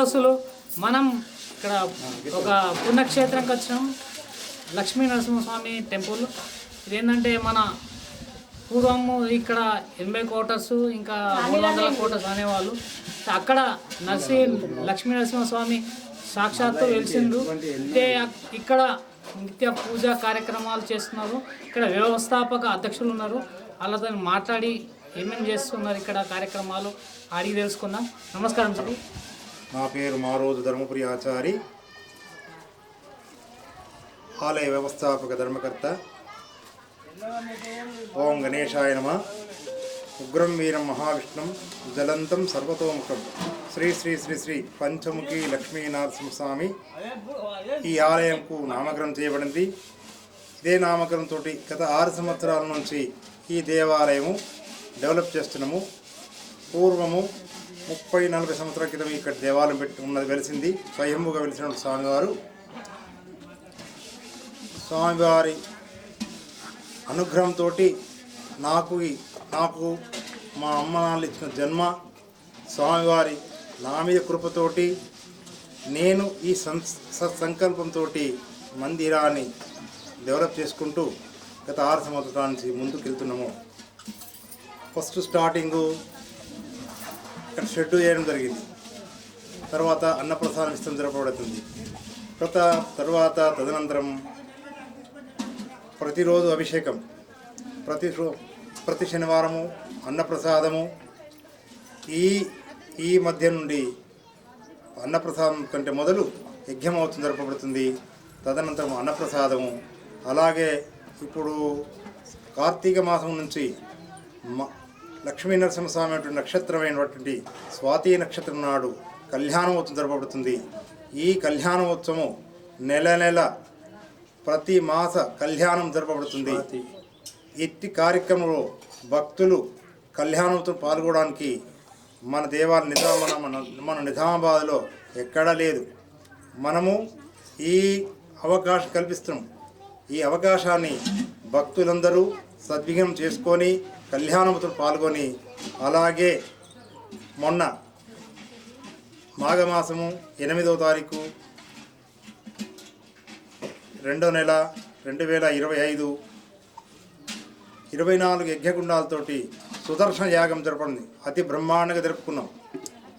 దోస్తులు మనం ఇక్కడ ఒక పుణ్యక్షేత్రంకి వచ్చినాం. లక్ష్మీ నరసింహస్వామి టెంపుల్. ఇదేంటంటే మన పూర్వము ఇక్కడ 80 క్వార్టర్స్ ఇంకా 300 క్వార్టర్స్ అనేవాళ్ళు. అక్కడ లక్ష్మీ నరసింహస్వామి సాక్షాత్తు వెలిసిండ్రు. ఇక్కడ నిత్య పూజా కార్యక్రమాలు చేస్తున్నారు. ఇక్కడ వ్యవస్థాపక అధ్యక్షులు ఉన్నారు. వాళ్ళతో మాట్లాడి ఏమేమి చేస్తున్నారు ఇక్కడ కార్యక్రమాలు అడిగి తెలుసుకుందాం. నమస్కారం సార్. నా పేరు మారోజు ధర్మపురి ఆచారి, ఆలయ వ్యవస్థాపక ధర్మకర్త. ఓం గణేశాయ నమః. ఉగ్రం వీరం మహావిష్ణుం జలంతం సర్వతోముఖం శ్రీ శ్రీ శ్రీ శ్రీ పంచముఖి లక్ష్మీ నరసింహస్వామి ఈ ఆలయంకు నామకరణం చేయబడింది. ఇదే నామకరణంతో గత 6 సంవత్సరాల నుంచి ఈ దేవాలయము డెవలప్ చేస్తున్నాము. పూర్వము 30-40 సంవత్సరాల క్రితం ఇక్కడ దేవాలయం వెలిసింది. స్వయంభుగా వెలిసిన స్వామివారి అనుగ్రహంతో నాకు మా అమ్మ నాన్నలు ఇచ్చిన జన్మ, స్వామివారి నా మీద కృపతోటి నేను ఈ సత్సంకల్పంతో మందిరాన్ని డెవలప్ చేసుకుంటూ గత 6 సంవత్సరాల నుంచి ముందుకు వెళ్తున్నాము. ఫస్ట్ స్టార్టింగు ఇక్కడ షెడ్ చేయడం జరిగింది. తర్వాత అన్నప్రసాదం ఇష్టం జరపబడుతుంది. తదనంతరం ప్రతిరోజు అభిషేకం, ప్రతి శనివారము అన్నప్రసాదము. ఈ మధ్య నుండి అన్నప్రసాదం కంటే మొదలు యజ్ఞమోత్సవం జరపబడుతుంది. తదనంతరం అన్నప్రసాదము. అలాగే ఇప్పుడు కార్తీక మాసం నుంచి లక్ష్మీ నరసింహస్వామి అటువంటి నక్షత్రమైనటువంటి స్వాతి నక్షత్రం నాడు కళ్యాణోత్సవం జరపబడుతుంది. ఈ కళ్యాణోత్సవం నెల ప్రతి మాస కళ్యాణం జరపబడుతుంది. ఇట్టి కార్యక్రమంలో భక్తులు కళ్యాణోత్సవం పాల్గొనడానికి మన మన నిజామాబాద్లో ఎక్కడా లేదు. మనము ఈ అవకాశం కల్పిస్తున్నాం. ఈ అవకాశాన్ని భక్తులందరూ సద్వినియోగం చేసుకొని కళ్యాణోత్సవం పాల్గొని, అలాగే మొన్న మాఘమాసము 8వ తారీఖు 2వ నెల 2025 24 యజ్ఞగుండాలతోటి సుదర్శన యాగం జరపండి అతి బ్రహ్మాండంగా జరుపుకున్నాం.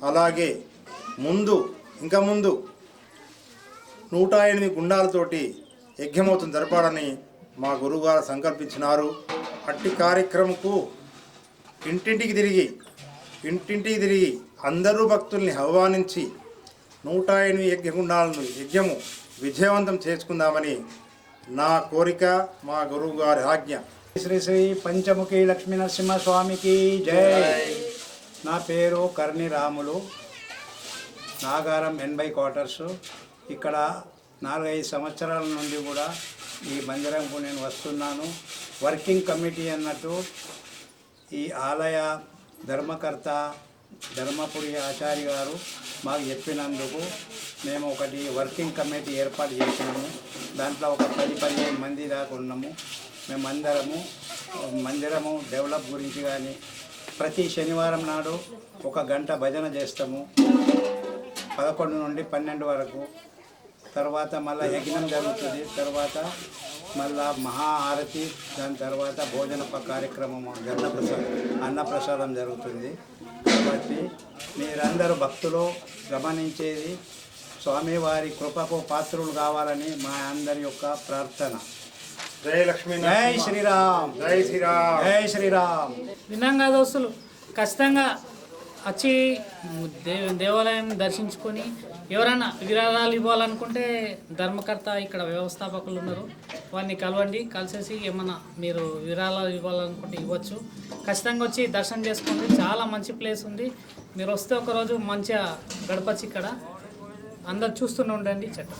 అలాగే ఇంకా ముందు 108 గుండాలతోటి యజ్ఞమోత్సవం జరపాలని మా గురువుగారు సంకల్పించినారు. అట్టి కార్యక్రమంకు ఇంటింటికి తిరిగి అందరూ భక్తుల్ని ఆహ్వానించి 108 యజ్ఞగుండాలను యజ్ఞము విజయవంతం చేసుకుందామని నా కోరిక, మా గురువు గారి ఆజ్ఞ. శ్రీ శ్రీ పంచముఖి లక్ష్మీ నరసింహస్వామికి జై. నా పేరు కర్ణి రాములు, నాగారం 80 క్వార్టర్స్. ఇక్కడ 4-5 సంవత్సరాల నుండి కూడా ఈ మందిరంకు నేను వస్తున్నాను. వర్కింగ్ కమిటీ అన్నట్టు ఈ ఆలయ ధర్మకర్త ధర్మపురి ఆచార్య గారు మాకు చెప్పినందుకు మేము ఒకటి వర్కింగ్ కమిటీ ఏర్పాటు చేసినాము. దాంట్లో ఒక 10-15 మంది దాకా ఉన్నాము. మేమందరము మందిరము డెవలప్ గురించి కానీ ప్రతి శనివారం నాడు 1 గంట భజన చేస్తాము 11 నుండి 12 వరకు. తర్వాత మళ్ళీ యజ్ఞం జరుగుతుంది. తర్వాత మళ్ళా మహా ఆరతి, దాని తర్వాత భోజన కార్యక్రమం అన్నప్రసాదం జరుగుతుంది. కాబట్టి మీరందరూ భక్తులు గమనించేది స్వామివారి కృపకు పాత్రులు కావాలని మా అందరి యొక్క ప్రార్థన. జై లక్ష్మీ, జై శ్రీరామ్, జై శ్రీరామ్, జై శ్రీరామ్. వినంగా దోస్తులు, ఖచ్చితంగా వచ్చి దేవాలయం దర్శించుకొని ఎవరైనా విరాళాలు ఇవ్వాలనుకుంటే ధర్మకర్త ఇక్కడ వ్యవస్థాపకులు ఉన్నారు, వారిని కలవండి. కలిసేసి ఏమన్నా మీరు విరాళాలు ఇవ్వాలనుకుంటే ఇవ్వచ్చు. ఖచ్చితంగా వచ్చి దర్శనం చేసుకోండి. చాలా మంచి ప్లేస్ ఉంది. మీరు వస్తే ఒకరోజు మంచిగా గడపచ్చు. ఇక్కడ అందరు చూస్తూనే ఉండండి. చెట్టు